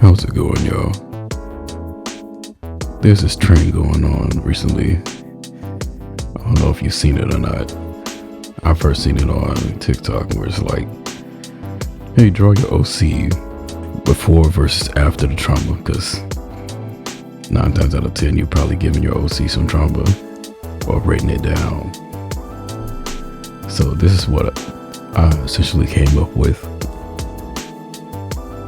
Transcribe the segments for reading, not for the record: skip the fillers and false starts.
How's it going, y'all? There's this trend going on recently. I don't know if you've seen it or not. I first seen it on TikTok where it's like, hey, draw your OC before versus after the trauma, because 9 times out of 10 you're probably giving your OC some trauma or writing it down. So this is what I essentially came up with.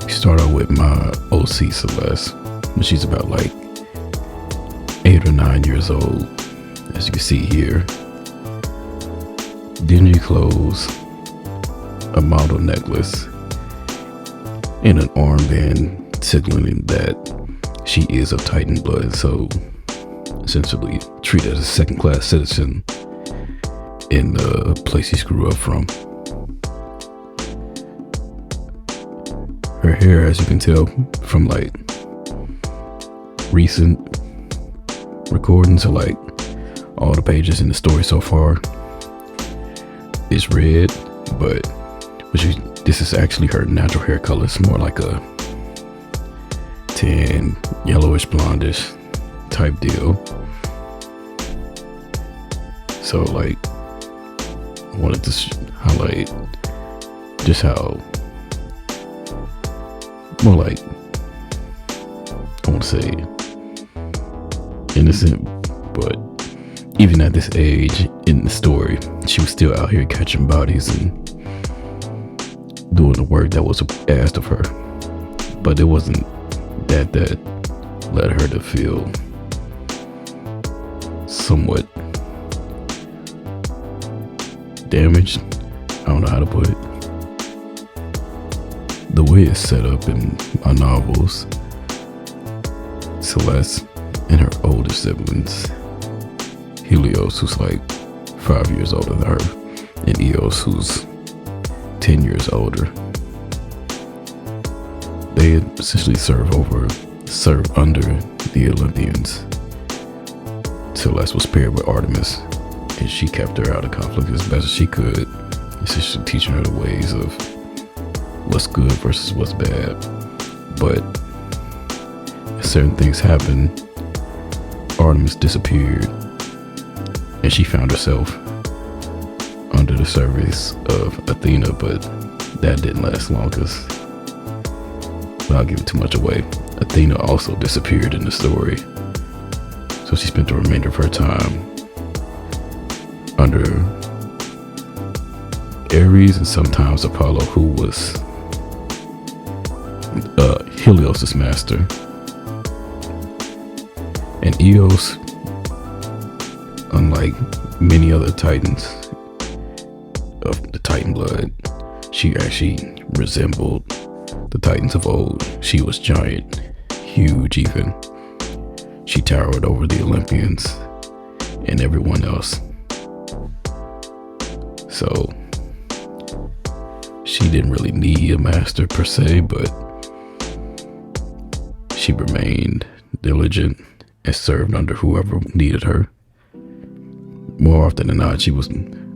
Start out with my OC Celeste when she's about like 8 or 9 years old, as you can see here. Dingy clothes, a model necklace, and an armband signaling that she is of Titan blood, so essentially treated as a second-class citizen in the place she grew up from. Her hair, as you can tell from like recent recordings or like all the pages in the story so far, is red, but this is actually her natural hair color. It's more like a tan, yellowish, blondish type deal. So like, I wanted to highlight just how more like, I want to say innocent, but even at this age in the story, she was still out here catching bodies and doing the work that was asked of her. But it wasn't that led her to feel somewhat damaged. I don't know how to put it. The way it's set up in my novels, Celeste and her older siblings, Helios, who's like 5 years older than her, and Eos, who's 10 years older, they essentially serve under the Olympians. Celeste was paired with Artemis, and she kept her out of conflict as best as she could, essentially teaching her the ways of what's good versus what's bad. But certain things happened. Artemis disappeared, and she found herself under the service of Athena, but that didn't last long because, without giving too much away, Athena also disappeared in the story. So she spent the remainder of her time under Ares and sometimes Apollo, who was Helios' master. And Eos, unlike many other Titans of the Titan blood, she actually resembled the Titans of old. She was giant, huge even. She towered over the Olympians and everyone else. So she didn't really need a master per se, but she remained diligent and served under whoever needed her. More often than not, she was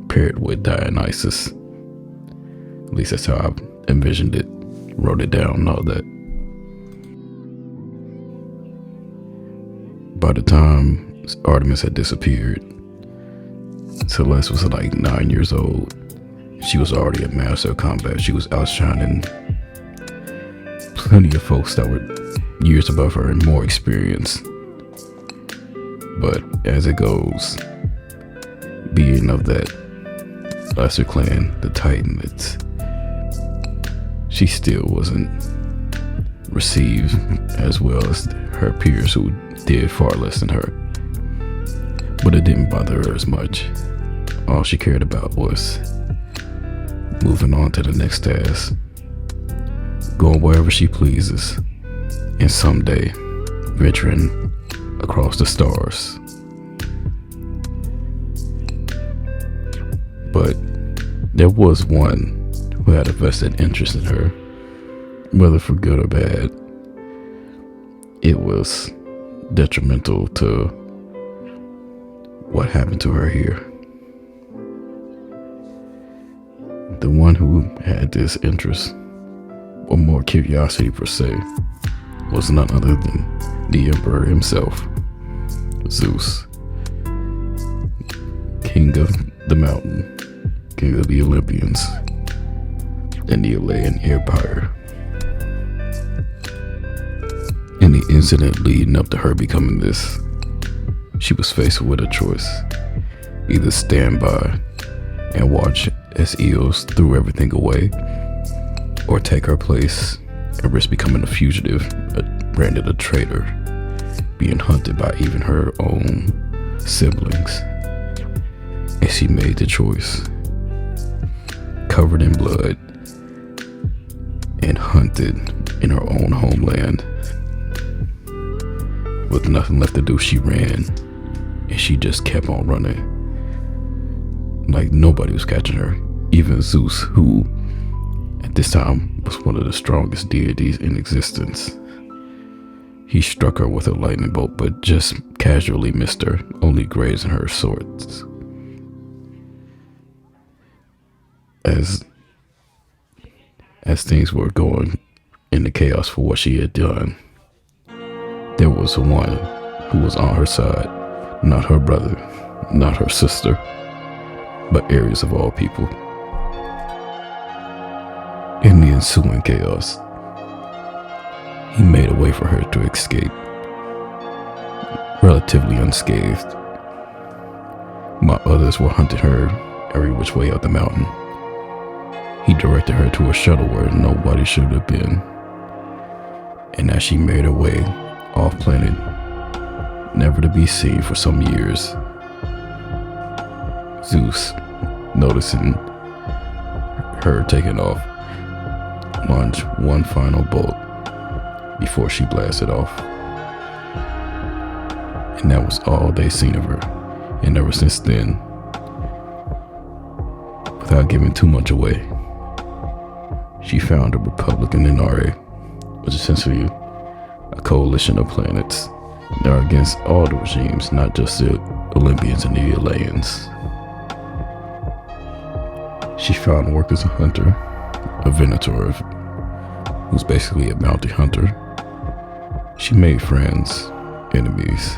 paired with Dionysus. At least that's how I envisioned it, wrote it down and all that. By the time Artemis had disappeared, Celeste was like 9 years old. She was already a master of combat. She was outshining plenty of folks that were years above her and more experienced. But as it goes, being of that lesser clan, the Titan, she still wasn't received as well as her peers who did far less than her. But it didn't bother her as much. All she cared about was moving on to the next task, going wherever she pleases, and someday venturing across the stars. But there was one who had a vested interest in her, whether for good or bad. It was detrimental to what happened to her here. The one who had this interest, or more curiosity per se, was none other than the emperor himself, Zeus, king of the mountain, king of the Olympians, and the Elean Empire. In the incident leading up to her becoming this, she was faced with a choice: either stand by and watch as Eos threw everything away, or take her place and risk becoming a fugitive, branded a traitor, being hunted by even her own siblings. And she made the choice, covered in blood and hunted in her own homeland. With nothing left to do, she ran, and she just kept on running. Like nobody was catching her. Even Zeus, who at this time was one of the strongest deities in existence. He struck her with a lightning bolt, but just casually missed her, only grazing her swords. As things were going into chaos for what she had done, there was one who was on her side, not her brother, not her sister, but Ares of all people. In the ensuing chaos, he made a way for her to escape, relatively unscathed, while others were hunting her every which way up the mountain. He directed her to a shuttle where nobody should have been, and as she made her way off planet, never to be seen for some years, Zeus, noticing her taking off, launched one final bolt before she blasted off. And that was all they seen of her. And ever since then, without giving too much away, she found a Republic in Inari, which is essentially a coalition of planets that are against all the regimes, not just the Olympians and the Eleans. She found work as a hunter, a venator, who's basically a bounty hunter. She made friends, enemies.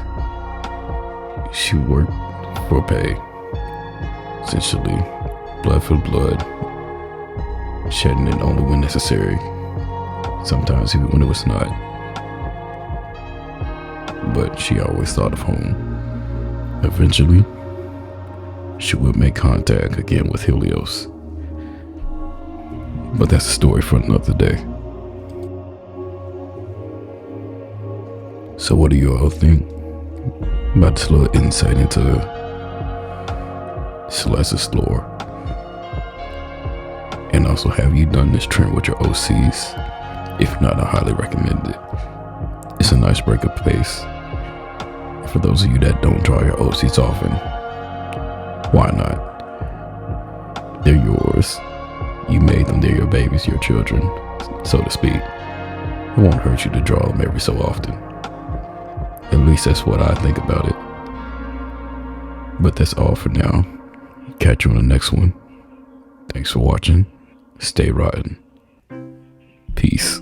She worked for pay, essentially blood for blood, shedding it only when necessary, sometimes even when it was not. But she always thought of home. Eventually, she would make contact again with Helios. But that's a story for another day. So what do you all think about this little insight into Celeste's lore? And also, have you done this trend with your OCs? If not, I highly recommend it. It's a nice break of pace. For those of you that don't draw your OCs often, why not? They're yours. You made them, they're your babies, your children, so to speak. It won't hurt you to draw them every so often. At least that's what I think about it. But that's all for now. Catch you on the next one. Thanks for watching. Stay riding. Peace.